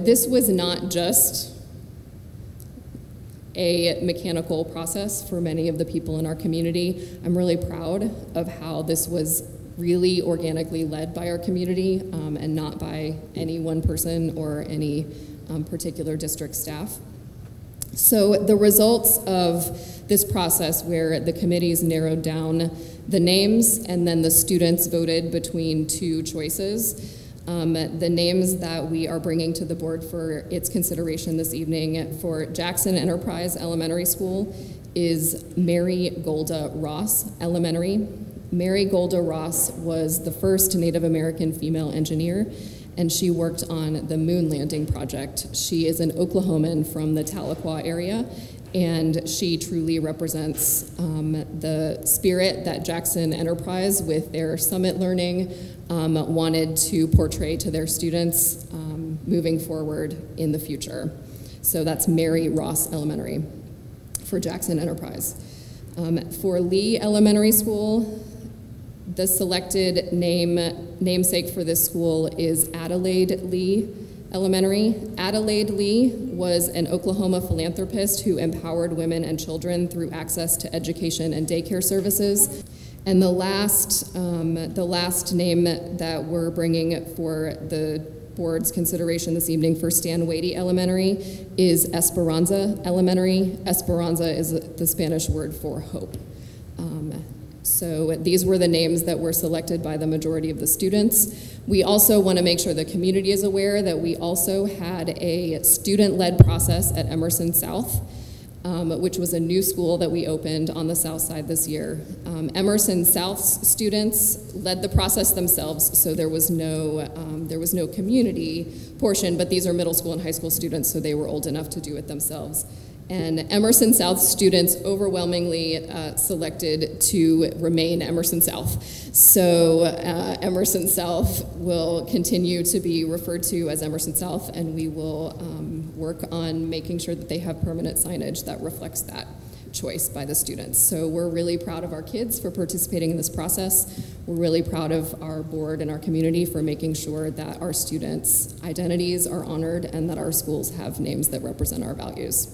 this was not just a mechanical process for many of the people in our community. I'm really proud of how this was really organically led by our community and not by any one person or any particular district staff. So the results of this process, where the committees narrowed down the names and then the students voted between two choices, the names that we are bringing to the board for its consideration this evening for Jackson Enterprise Elementary School is Mary Golda Ross Elementary. Mary Golda Ross was the first Native American female engineer, and she worked on the moon landing project. She is an Oklahoman from the Tahlequah area, and she truly represents the spirit that Jackson Enterprise, with their summit learning, wanted to portray to their students moving forward in the future. So that's Mary Ross Elementary for Jackson Enterprise. For Lee Elementary School, the selected namesake for this school is Adelaide Lee Elementary. Adelaide Lee was an Oklahoma philanthropist who empowered women and children through access to education and daycare services. And the last name that we're bringing for the board's consideration this evening for Stan Wadey Elementary is Esperanza Elementary. Esperanza is the Spanish word for hope. So these were the names that were selected by the majority of the students. We also want to make sure the community is aware that we also had a student-led process at Emerson South, which was a new school that we opened on the south side this year. Emerson South's students led the process themselves, so there was no community portion, but these are middle school and high school students, so they were old enough to do it themselves. And Emerson South students overwhelmingly selected to remain Emerson South. So Emerson South will continue to be referred to as Emerson South, and we will work on making sure that they have permanent signage that reflects that choice by the students. So we're really proud of our kids for participating in this process. We're really proud of our board and our community for making sure that our students' identities are honored and that our schools have names that represent our values.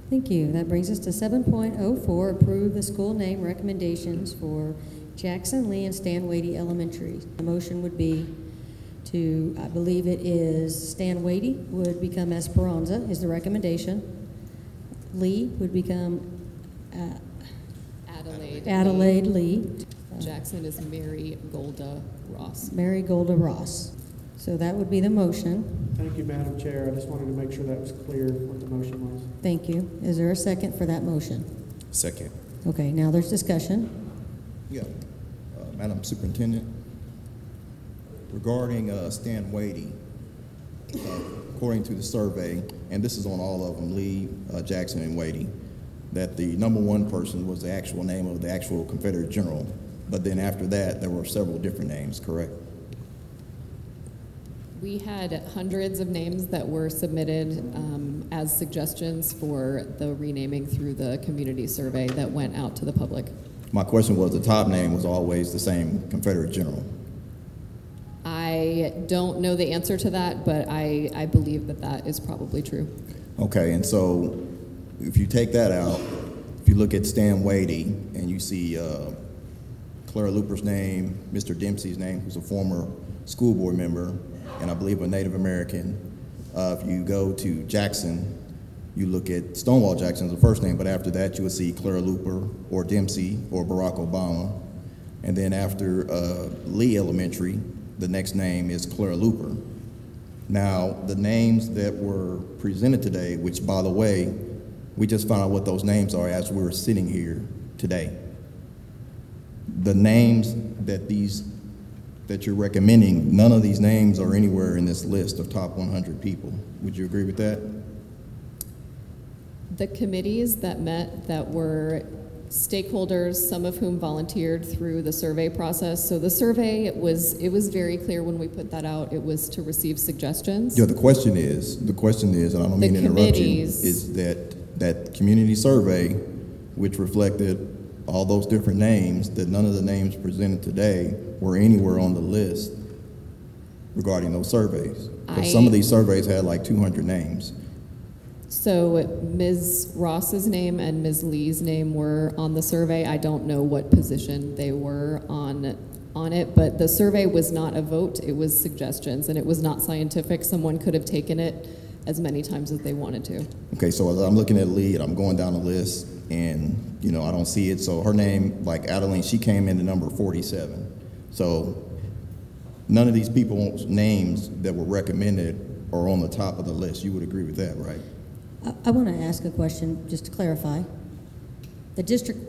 Thank you. That brings us to 7.04, approve the school name recommendations for Jackson, Lee, and Stan Wadey Elementary. The motion would be to, I believe it is Stan Wadey would become Esperanza, is the recommendation. Lee would become Adelaide Lee. Jackson is Mary Golda Ross. Mary Golda Ross. So that would be the motion. Thank you, Madam Chair. I just wanted to make sure that was clear what the motion was. Thank you. Is there a second for that motion? Second. Okay, now there's discussion. Yeah. Madam Superintendent, regarding Stan Wadey, according to the survey, and this is on all of them, Lee, Jackson, and Wadey, that the #1 person was the actual name of the actual Confederate general, but then after that, there were several different names, correct? We had hundreds of names that were submitted as suggestions for the renaming through the community survey that went out to the public. My question was, the top name was always the same Confederate general. I don't know the answer to that, but I believe that that is probably true. Okay, and so if you take that out, if you look at Stan Wadey and you see Clara Luper's name, Mr. Dempsey's name, who's a former school board member, and I believe a Native American. If you go to Jackson, you look at Stonewall Jackson as the first name, but after that you would see Clara Luper or Dempsey or Barack Obama. And then after Lee Elementary, the next name is Clara Luper. Now, the names that were presented today, which by the way, we just found out what those names are as we were sitting here today. The names that you're recommending, none of these names are anywhere in this list of top 100 people. Would you agree with that? The committees that met that were stakeholders, some of whom volunteered through the survey process. So the survey it was very clear when we put that out, it was to receive suggestions. Yeah, the question is, and I don't mean to interrupt you, is that community survey, which reflected all those different names, that none of the names presented today were anywhere on the list. regarding those surveys? Because some of these surveys had like 200 names. So Ms. Ross's name and Ms. Lee's name were on the survey. I don't know what position they were on it, but the survey was not a vote, it was suggestions, and it was not scientific. Someone could have taken it as many times as they wanted to. Okay, so as I'm looking at Lee, and I'm going down the list, and you know, I don't see it. So her name, like Adeline, she came in at number 47. So none of these people's names that were recommended are on the top of the list. You would agree with that, right? I want to ask a question, just to clarify. The district,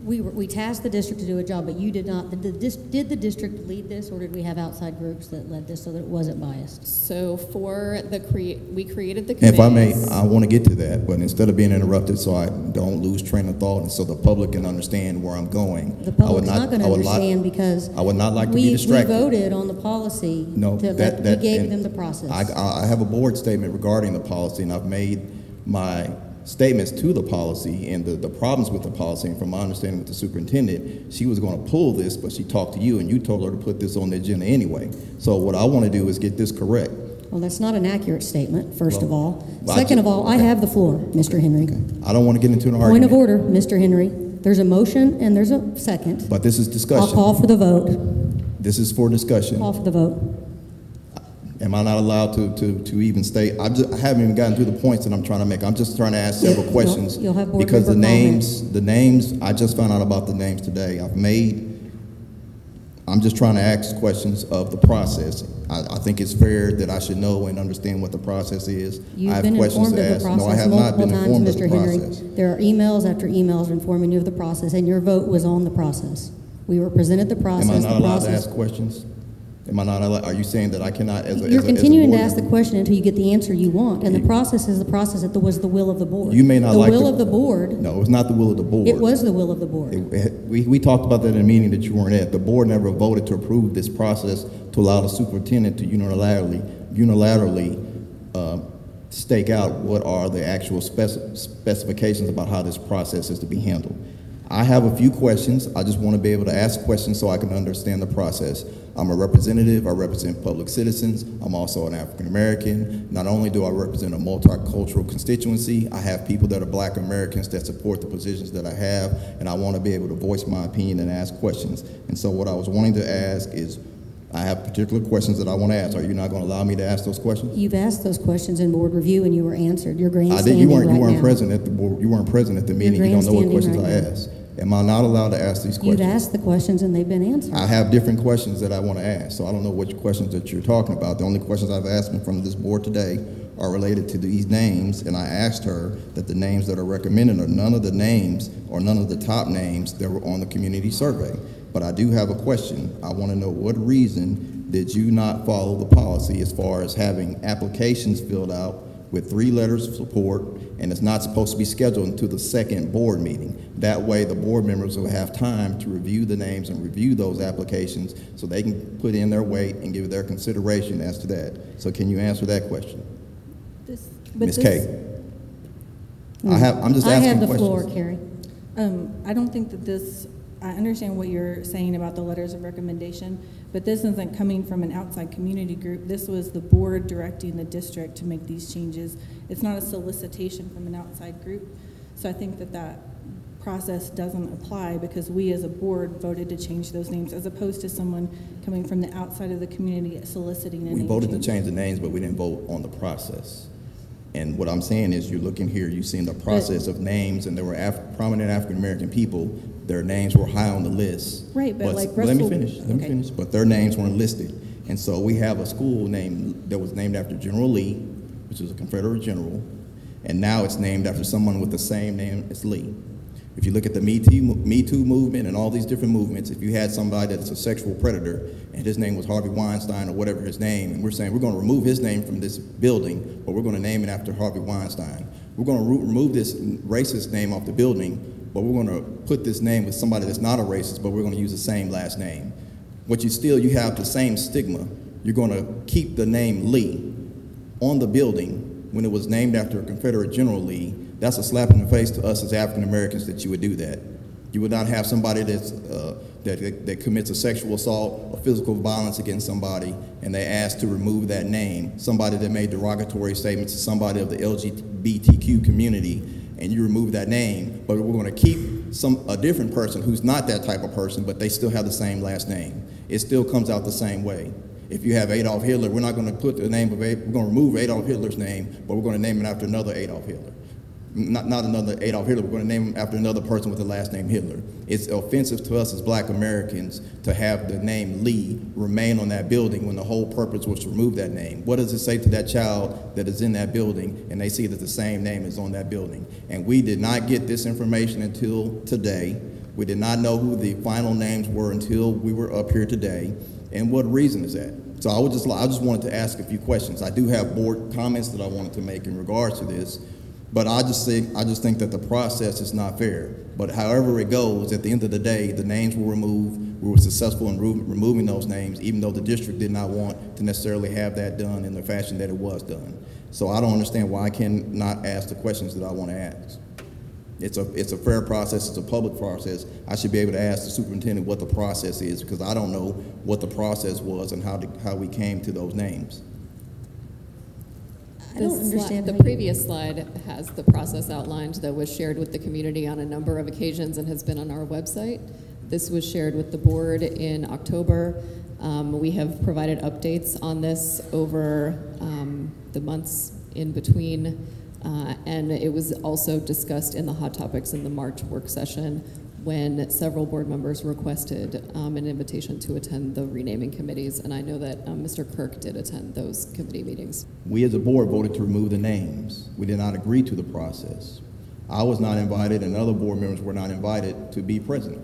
we tasked the district to do a job, but you did not. Did the district lead this, or did we have outside groups that led this so that it wasn't biased? So for we created the committees. If I may, I want to get to that, but instead of being interrupted so I don't lose train of thought and so the public can understand where I'm going. The public's not going to understand because I would not like to be distracted. We voted on the policy. No, we gave them the process. I have a board statement regarding the policy, and I've made my statements to the policy and the problems with the policy. And from my understanding with the superintendent, she was going to pull this, but she talked to you and you told her to put this on the agenda anyway. So what I want to do is get this correct. Well, that's not an accurate statement, first of all. Second of all, I have the floor, Mr. Henry. Okay. I don't want to get into an argument. Point of order, Mr. Henry. There's a motion and there's a second. But this is discussion. I'll call for the vote. This is for discussion. Call for the vote. Am I not allowed to even state? I haven't even gotten to the points that I'm trying to make. I'm just trying to ask several questions. You'll have board because member the names, I just found out about the names today. I'm just trying to ask questions of the process. I think it's fair that I should know and understand what the process is. You've I have been questions informed to of the ask. No, I process have not multiple been times, informed of the Mr. Henry. process. There are emails after emails informing you of the process, and your vote was on the process. We were presented the process. Am I not allowed to ask questions? Am I not allowed? Are you saying that I cannot, You're continuing to ask the question until you get the answer you want, and the process is the process that was the will of the board. You may not like the will of the board. No, it was not the will of the board. It was the will of the board. We talked about that in a meeting that you weren't at. The board never voted to approve this process to allow the superintendent to unilaterally stake out what are the actual specifications about how this process is to be handled. I have a few questions. I just want to be able to ask questions so I can understand the process. I'm a representative. I represent public citizens. I'm also an African American. Not only do I represent a multicultural constituency, I have people that are Black Americans that support the positions that I have, and I want to be able to voice my opinion and ask questions. And so what I was wanting to ask is, I have particular questions that I want to ask. Are you not going to allow me to ask those questions? You've asked those questions in board review, and you were answered. You're grandstanding You weren't now. present at the board. You weren't present at the meeting. You don't know what questions I asked. Am I not allowed to ask these questions? You've asked the questions and they've been answered. I have different questions that I want to ask, so I don't know which questions that you're talking about. The only questions I've asked from this board today are related to these names, and I asked her that the names that are recommended are none of the names or none of the top names that were on the community survey. But I do have a question. I want to know what reason did you not follow the policy as far as having applications filled out with 3 letters of support, and it's not supposed to be scheduled until the second board meeting. That way the board members will have time to review the names and review those applications so they can put in their weight and give their consideration as to that. So can you answer that question? Ms. Kay. I'm just asking questions. I have the floor, Carrie. I don't think that this, I understand what you're saying about the letters of recommendation, but this isn't coming from an outside community group. This was the board directing the district to make these changes. It's not a solicitation from an outside group. So I think that that process doesn't apply because we as a board voted to change those names as opposed to someone coming from the outside of the community soliciting a name. We voted change. to change the names, but we didn't vote on the process. And what I'm saying is, you're looking here, you've seen the process of names, and there were prominent African-American people, their names were high on the list. Right, but like let me finish, but their names weren't listed. And so we have a school that was named after General Lee, which is a Confederate general, and now it's named after someone with the same name as Lee. If you look at the Me Too movement and all these different movements, if you had somebody that's a sexual predator and his name was Harvey Weinstein or whatever his name, and we're saying we're going to remove his name from this building, but we're going to name it after Harvey Weinstein. We're going to remove this racist name off the building, but we're going to put this name with somebody that's not a racist, but we're going to use the same last name. You have the same stigma. You're going to keep the name Lee on the building when it was named after Confederate General Lee. That's a slap in the face to us as African Americans that you would do that. You would not have somebody that commits a sexual assault or physical violence against somebody, and they ask to remove that name. Somebody that made derogatory statements to somebody of the LGBTQ community, and you remove that name, but we're going to keep a different person who's not that type of person, but they still have the same last name. It still comes out the same way. If you have Adolf Hitler, we're not going to put the name of we're going to remove Adolf Hitler's name, but we're going to name it after another Adolf Hitler. Not another Adolf Hitler, we're going to name him after another person with the last name Hitler. It's offensive to us as black Americans to have the name Lee remain on that building when the whole purpose was to remove that name. What does it say to that child that is in that building and they see that the same name is on that building? And we did not get this information until today. We did not know who the final names were until we were up here today. And what reason is that? So I just wanted to ask a few questions. I do have board comments that I wanted to make in regards to this. But I just think that the process is not fair. But however it goes, at the end of the day, the names were removed. We were successful in removing those names, even though the district did not want to necessarily have that done in the fashion that it was done. So I don't understand why I cannot ask the questions that I want to ask. It's a fair process. It's a public process. I should be able to ask the superintendent what the process is, because I don't know what the process was and how we came to those names. I don't understand. The previous slide has the process outlined that was shared with the community on a number of occasions and has been on our website. This was shared with the board in October. We have provided updates on this over the months in between, and it was also discussed in the Hot Topics in the March work session when several board members requested an invitation to attend the renaming committees, and I know that Mr. Kirk did attend those committee meetings. We as a board voted to remove the names. We did not agree to the process. I was not invited, and other board members were not invited to be present.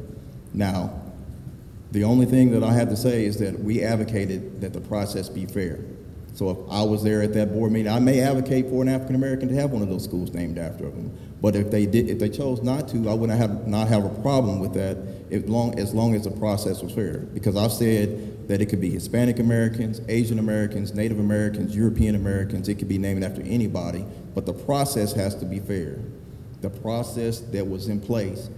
Now, the only thing that I have to say is that we advocated that the process be fair. So if I was there at that board meeting, I may advocate for an African American to have one of those schools named after them. But if they chose not to, I would not have a problem with that as long as the process was fair. Because I've said that it could be Hispanic Americans, Asian Americans, Native Americans, European Americans. It could be named after anybody, but the process has to be fair. The process that was in place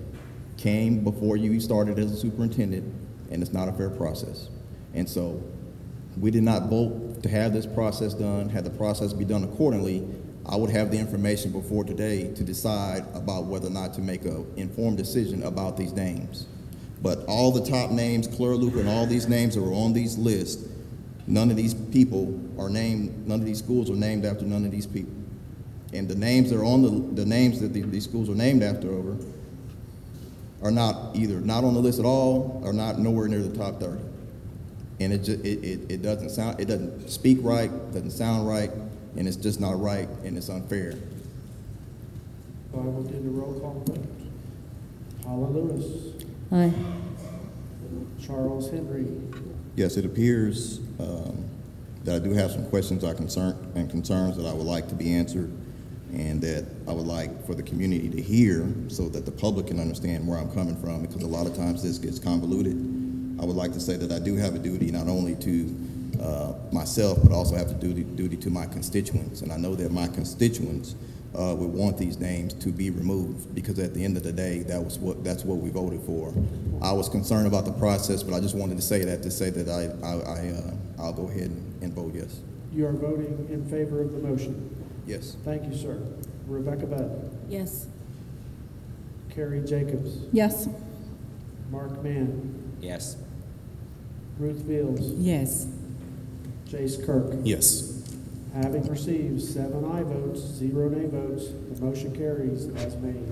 came before you started as a superintendent, and it's not a fair process. And so we did not vote to have this process done. Had the process be done accordingly, I would have the information before today to decide about whether or not to make an informed decision about these names. But all the top names, Claire-Luper and all these names that were on these lists, none of these people are named, none of these schools are named after none of these people. And the names that are on the names that these schools are named after are not either not on the list at all or not nowhere near the top 30. And it doesn't speak right, doesn't sound right, and it's just not right, and it's unfair. I will do the roll call vote. Paula Lewis. Aye. Charles Henry. Yes, it appears that I do have some questions or concerns that I would like to be answered, and that I would like for the community to hear so that the public can understand where I'm coming from, because a lot of times this gets convoluted. I would like to say that I do have a duty not only to myself, but also have a duty to my constituents. And I know that my constituents would want these names to be removed, because at the end of the day, that's what we voted for. I was concerned about the process, but I just wanted to say that I'll go ahead and vote yes. You are voting in favor of the motion. Yes. Thank you, sir. Rebecca Budd. Yes. Carrie Jacobs. Yes. Mark Mann. Yes. Ruth Fields. Yes. Jace Kirk. Yes. Having received 7 aye votes, 0 nay votes, the motion carries as made.